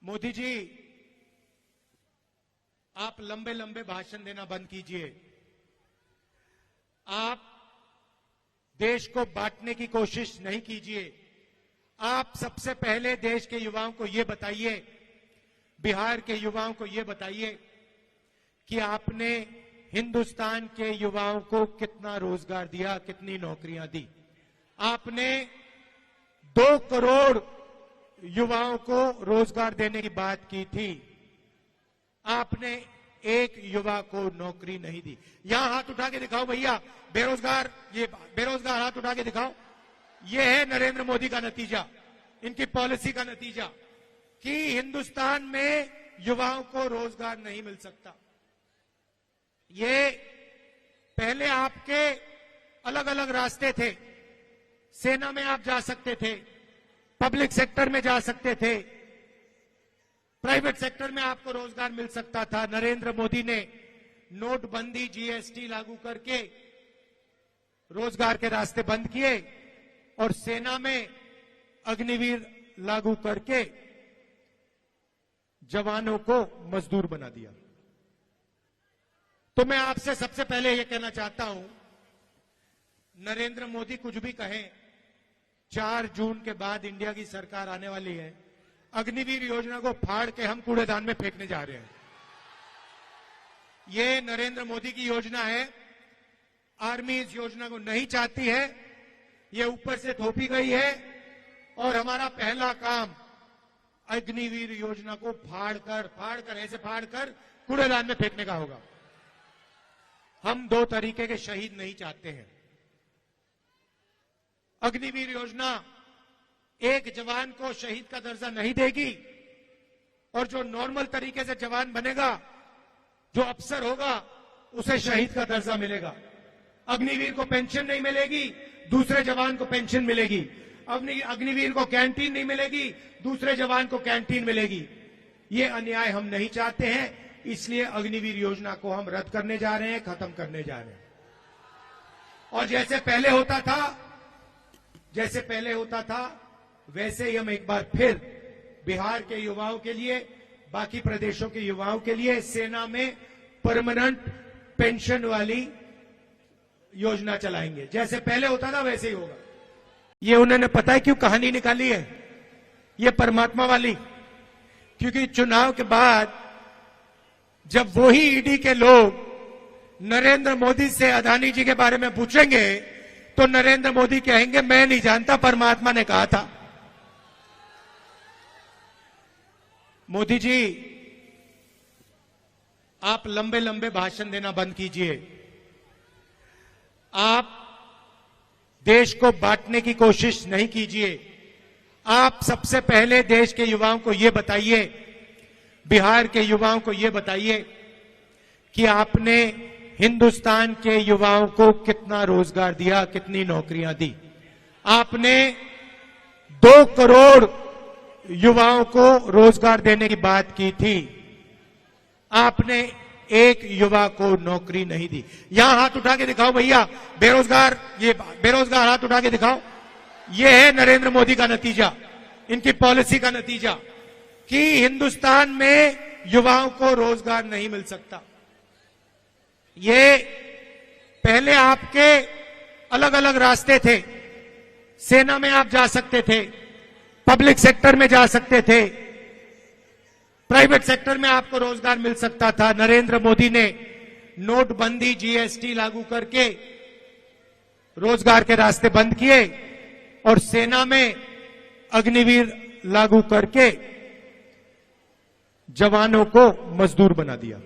मोदी जी, आप लंबे लंबे भाषण देना बंद कीजिए। आप देश को बांटने की कोशिश नहीं कीजिए। आप सबसे पहले देश के युवाओं को यह बताइए, बिहार के युवाओं को यह बताइए कि आपने हिंदुस्तान के युवाओं को कितना रोजगार दिया, कितनी नौकरियां दी। आपने 2 करोड़ युवाओं को रोजगार देने की बात की थी। आपने एक युवा को नौकरी नहीं दी। यहां हाथ उठा के दिखाओ भैया, बेरोजगार, ये बेरोजगार हाथ उठा के दिखाओ। ये है नरेंद्र मोदी का नतीजा, इनकी पॉलिसी का नतीजा कि हिंदुस्तान में युवाओं को रोजगार नहीं मिल सकता। ये पहले आपके अलग अलग रास्ते थे। सेना में आप जा सकते थे, पब्लिक सेक्टर में जा सकते थे, प्राइवेट सेक्टर में आपको रोजगार मिल सकता था। नरेंद्र मोदी ने नोटबंदी, जीएसटी लागू करके रोजगार के रास्ते बंद किए और सेना में अग्निवीर लागू करके जवानों को मजदूर बना दिया। तो मैं आपसे सबसे पहले यह कहना चाहता हूं, नरेंद्र मोदी कुछ भी कहें, 4 जून के बाद इंडिया की सरकार आने वाली है। अग्निवीर योजना को फाड़ के हम कूड़ेदान में फेंकने जा रहे हैं। ये नरेंद्र मोदी की योजना है। आर्मी इस योजना को नहीं चाहती है, ये ऊपर से थोपी गई है और हमारा पहला काम अग्निवीर योजना को फाड़ कर कूड़ेदान में फेंकने का होगा। हम 2 तरीके के शहीद नहीं चाहते हैं। अग्निवीर योजना एक जवान को शहीद का दर्जा नहीं देगी और जो नॉर्मल तरीके से जवान बनेगा, जो अफसर होगा, उसे शहीद का दर्जा मिलेगा। अग्निवीर को पेंशन नहीं मिलेगी, दूसरे जवान को पेंशन मिलेगी। अग्निवीर को कैंटीन नहीं मिलेगी, दूसरे जवान को कैंटीन मिलेगी। ये अन्याय हम नहीं चाहते हैं, इसलिए अग्निवीर योजना को हम रद्द करने जा रहे हैं, खत्म करने जा रहे हैं। और जैसे पहले होता था वैसे ही हम एक बार फिर बिहार के युवाओं के लिए, बाकी प्रदेशों के युवाओं के लिए सेना में परमानेंट पेंशन वाली योजना चलाएंगे। जैसे पहले होता था वैसे ही होगा। ये उन्होंने पता है क्यों कहानी निकाली है, ये परमात्मा वाली, क्योंकि चुनाव के बाद जब वही ईडी के लोग नरेंद्र मोदी से अदानी जी के बारे में पूछेंगे तो नरेंद्र मोदी कहेंगे मैं नहीं जानता, परमात्मा ने कहा था। मोदी जी, आप लंबे लंबे भाषण देना बंद कीजिए। आप देश को बांटने की कोशिश नहीं कीजिए। आप सबसे पहले देश के युवाओं को यह बताइए, बिहार के युवाओं को यह बताइए कि आपने हिंदुस्तान के युवाओं को कितना रोजगार दिया, कितनी नौकरियां दी। आपने 2 करोड़ युवाओं को रोजगार देने की बात की थी। आपने एक युवा को नौकरी नहीं दी। यहां हाथ उठा के दिखाओ भैया, बेरोजगार, ये बेरोजगार हाथ उठा के दिखाओ। ये है नरेंद्र मोदी का नतीजा, इनकी पॉलिसी का नतीजा कि हिंदुस्तान में युवाओं को रोजगार नहीं मिल सकता। ये पहले आपके अलग अलग रास्ते थे। सेना में आप जा सकते थे, पब्लिक सेक्टर में जा सकते थे, प्राइवेट सेक्टर में आपको रोजगार मिल सकता था। नरेंद्र मोदी ने नोटबंदी, जीएसटी लागू करके रोजगार के रास्ते बंद किए और सेना में अग्निवीर लागू करके जवानों को मजदूर बना दिया।